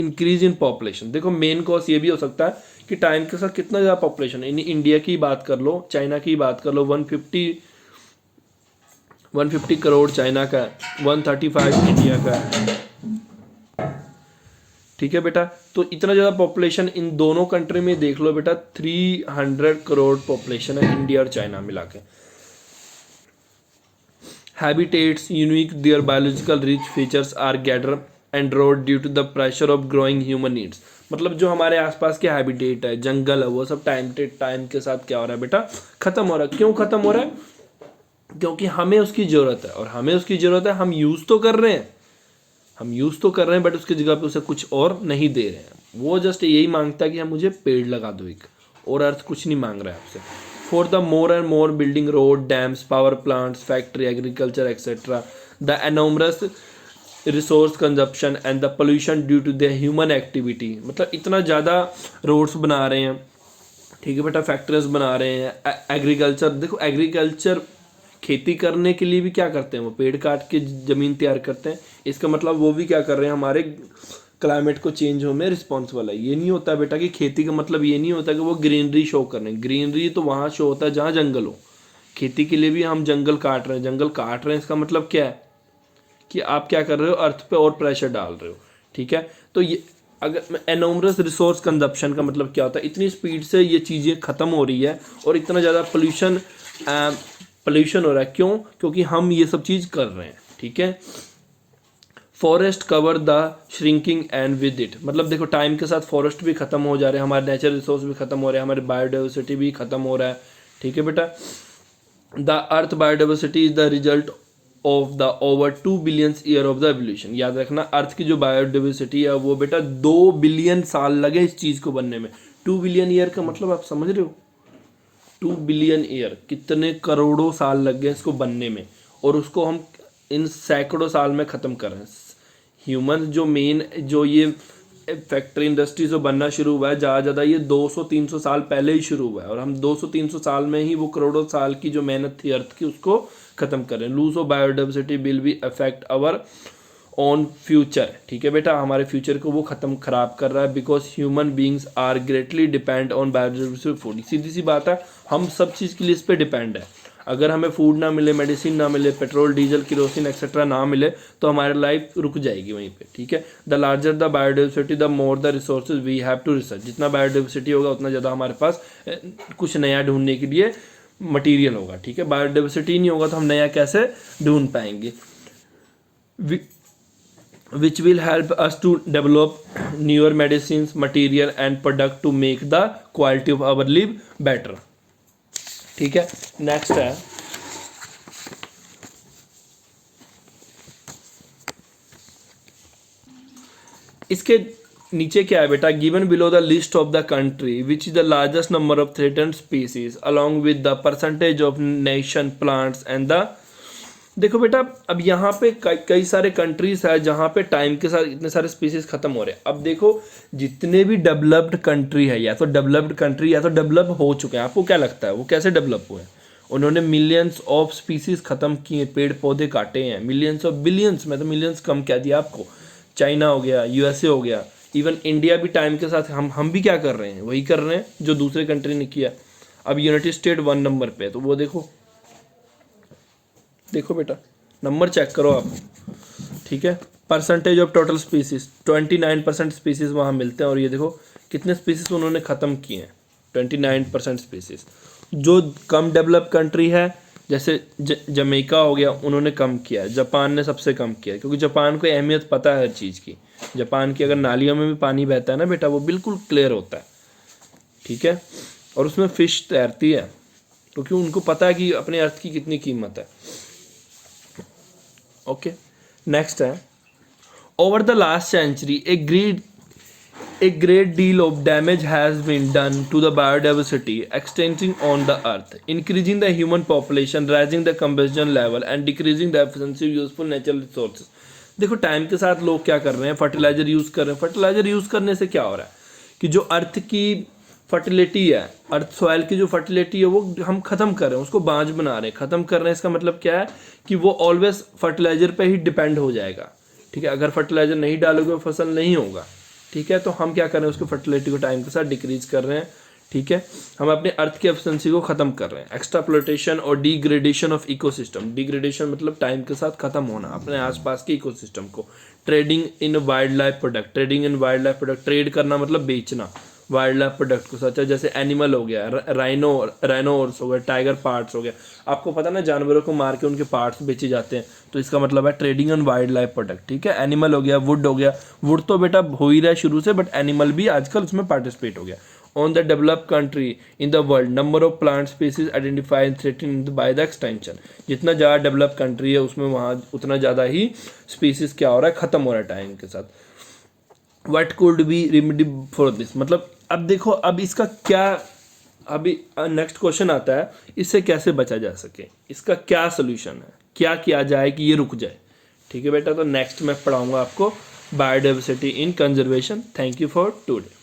Increase in population. देखो main cause ये भी हो सकता है कि टाइम के साथ कितना ज़्यादा पॉपुलेशन, इंडिया की बात कर लो, चाइना की बात कर लो, 150 करोड़ चाइना का है, 135 इंडिया का है। ठीक है बेटा, तो इतना ज़्यादा पॉपुलेशन इन दोनों कंट्री में देख लो बेटा, 300 करोड़ पॉपुलेशन है इंडिया और चाइना मिला के। Habitats unique their biological rich features are gathered and road due to the pressure of growing human needs। मतलब जो हमारे आसपास के हैबिटेट है, जंगल है, वो सब टाइम के साथ क्या हो रहा है बेटा, खत्म हो रहा है। क्यों खत्म हो रहा है? क्योंकि हमें उसकी ज़रूरत है, और हमें उसकी ज़रूरत है, हम यूज़ तो कर रहे हैं, बट उसकी जगह पे उसे कुछ और नहीं दे रहे हैं। वो जस्ट यही मांगता है कि हम मुझे पेड़ लगा दो एक, और अर्थ कुछ नहीं मांग रहा है आपसे। For the more and more building road, dams, power plants, factory, agriculture etcetera, the enormous resource consumption and the pollution due to the human activity. मतलब इतना ज़्यादा रोड्स बना रहे हैं, ठीक है बेटा, फैक्ट्रीज बना रहे हैं, एग्रीकल्चर, देखो एग्रीकल्चर खेती करने के लिए भी क्या करते हैं, वो पेड़ काट के ज़मीन तैयार करते हैं। इसका मतलब वो भी क्या कर रहे हैं, हमारे क्लाइमेट को चेंज होने में रिस्पॉन्सिबल है। ये नहीं होता बेटा कि खेती का मतलब ये नहीं होता कि वो ग्रीनरी शो कर रहे हैं। ग्रीनरी तो वहाँ शो होता है जहाँ जंगल हो। खेती के लिए भी हम जंगल काट रहे हैं, इसका मतलब क्या है कि आप क्या कर रहे हो, अर्थ पे और प्रेशर डाल रहे हो। ठीक है, तो ये अगर एनॉमरस रिसोर्स कंजप्शन का मतलब क्या होता है, इतनी स्पीड से ये चीज़ें ख़त्म हो रही है और इतना ज़्यादा पोल्यूशन हो रहा है। क्यों? क्योंकि हम ये सब चीज़ कर रहे हैं। ठीक है, forest cover the shrinking and with it, मतलब देखो टाइम के साथ फॉरेस्ट भी खत्म हो जा रहे हैं, हमारे नेचुरल रिसोर्स भी खत्म हो रहे हैं, हमारी बायोडाइवर्सिटी भी खत्म हो रहा है। ठीक है बेटा, the earth biodiversity is the result of the over 2 billion year of the evolution. याद रखना, अर्थ की जो बायोडाइवर्सिटी है वो बेटा 2 बिलियन साल लगे इस चीज़ को बनने में। 2 बिलियन ईयर का मतलब आप समझ रहे हो, 2 बिलियन ईयर, कितने करोड़ों साल लग गए इसको बनने में, और उसको हम इन सैकड़ों साल में ख़त्म कर रहे हैं। ह्यूमन जो ये फैक्ट्री इंडस्ट्री जो बनना शुरू हुआ है, ज़्यादा ये 200-300 साल पहले ही शुरू हुआ है, और हम 200-300 साल में ही वो करोड़ों साल की जो मेहनत थी अर्थ की उसको ख़त्म कर रहे हैं। Lose of biodiversity will be affect our own future. ठीक है बेटा, हमारे फ्यूचर को वो खराब कर रहा है, because human beings are greatly depend on biodiversity food. सीधी सी बात है, हम सब चीज़ के लिए इस पर डिपेंड है। अगर हमें फूड ना मिले, मेडिसिन ना मिले, पेट्रोल डीजल किरोसिन एक्सेट्रा ना मिले, तो हमारी लाइफ रुक जाएगी वहीं पे। ठीक है, the larger the biodiversity the more the resources we have to research. जितना बायोडाइवर्सिटी होगा उतना ज़्यादा हमारे पास कुछ नया ढूंढने के लिए मटीरियल होगा। ठीक है, बायोडाइवर्सिटी नहीं होगा तो हम नया कैसे ढूंढ पाएंगे, which will help us to develop newer medicines, material and product to make the quality of our life better। ठीक है, नेक्स्ट है इसके नीचे क्या है बेटा, given below the list of the country which is the largest number of threatened species along with the percentage of nation plants and the. देखो बेटा, अब यहाँ पे कई सारे कंट्रीज है जहाँ पे टाइम के साथ इतने सारे स्पीसीज खत्म हो रहे हैं। अब देखो, जितने भी डेवलप्ड कंट्री है, या तो डेवलप्ड कंट्री या तो डेवलप हो चुके हैं, आपको क्या लगता है वो कैसे डेवलप हुए हैं? उन्होंने मिलियंस ऑफ स्पीसीज खत्म किए, पेड़ पौधे काटे हैं, मिलियंस ऑफ बिलियंस, मैं तो मिलियंस कम कह दिया आपको। चाइना हो गया, यूएसए हो गया, इवन इंडिया भी टाइम के साथ हम भी क्या कर रहे हैं, वही कर रहे हैं जो दूसरे कंट्री ने किया। अब यूनाइटेड स्टेट 1 नंबर पे है, तो वो देखो बेटा, नंबर चेक करो आप। ठीक है, percentage of total species 29% species वहाँ मिलते हैं, और ये देखो कितने स्पीसीज उन्होंने ख़त्म किए हैं, 29% स्पीसीज। जो कम डेवलप कंट्री है जैसे जमैका हो गया, उन्होंने कम किया है। जापान ने सबसे कम किया है, क्योंकि जापान को अहमियत पता है हर चीज़ की। जापान की अगर नालियों में भी पानी बहता है ना बेटा, वो बिल्कुल क्लियर होता है। ठीक है, और उसमें फिश तैरती है, क्योंकि उनको पता है कि अपने अर्थ की कितनी कीमत है। ओके, नेक्स्ट है, over the last century a great deal of damage has been done to the biodiversity extending on the earth, increasing the human population, raising the combustion level and decreasing the efficiency of useful natural resources। देखो time के साथ लोग क्या कर रहे हैं, fertiliser use कर रहे हैं। फर्टिलाइजर यूज़ करने से क्या हो रहा है कि जो अर्थ की फर्टिलिटी है, अर्थ सॉइल की जो फर्टिलिटी है, वो हम ख़त्म कर रहे हैं, उसको बांझ बना रहे हैं, ख़त्म कर रहे हैं। इसका मतलब क्या है कि वो ऑलवेज फर्टिलाइजर पे ही डिपेंड हो जाएगा। ठीक है, अगर फर्टिलाइजर नहीं डालोगे फसल नहीं होगा। ठीक है। तो हम क्या कर रहे हैं, उसकी फर्टिलिटी को टाइम के साथ डिक्रीज कर रहे हैं, ठीक है। हम अपने अर्थ की एफिशिएंसी को खत्म कर रहे हैं। एक्सट्राप्लोटेशन और डिग्रेडेशन ऑफ इकोसिस्टम, डिग्रेडेशन मतलब टाइम के साथ खत्म होना अपने आसपास के इकोसिस्टम को। Trading in wild life product, trading in wild life product, trade करना मतलब बेचना वाइल्ड लाइफ प्रोडक्ट को, सच है जैसे एनिमल हो गया, राइनोर्स हो गया, टाइगर पार्ट्स हो गया। आपको पता ना जानवरों को मार के उनके पार्ट्स बेचे जाते हैं, तो इसका मतलब है trading on wild life product, ठीक है। एनिमल हो गया, वुड हो गया, वुड तो बेटा हो ही रहा है शुरू से, बट एनिमल भी आजकल उसमें पार्टिसिपेट हो गया। On the developed country in the world number of plant species identified threatened by the extension, जितना ज़्यादा डेवलप कंट्री है उसमें वहाँ उतना ज़्यादा ही स्पीसीज क्या हो रहा है, खत्म हो रहा है टाइम के साथ। What could be remedy for this, मतलब अब देखो अब इसका क्या, अभी नेक्स्ट क्वेश्चन आता है, इससे कैसे बचा जा सके, इसका क्या सोल्यूशन है, क्या किया जाए कि ये रुक जाए, ठीक है बेटा। तो नेक्स्ट मैं पढ़ाऊंगा आपको biodiversity in conservation. Thank you for today.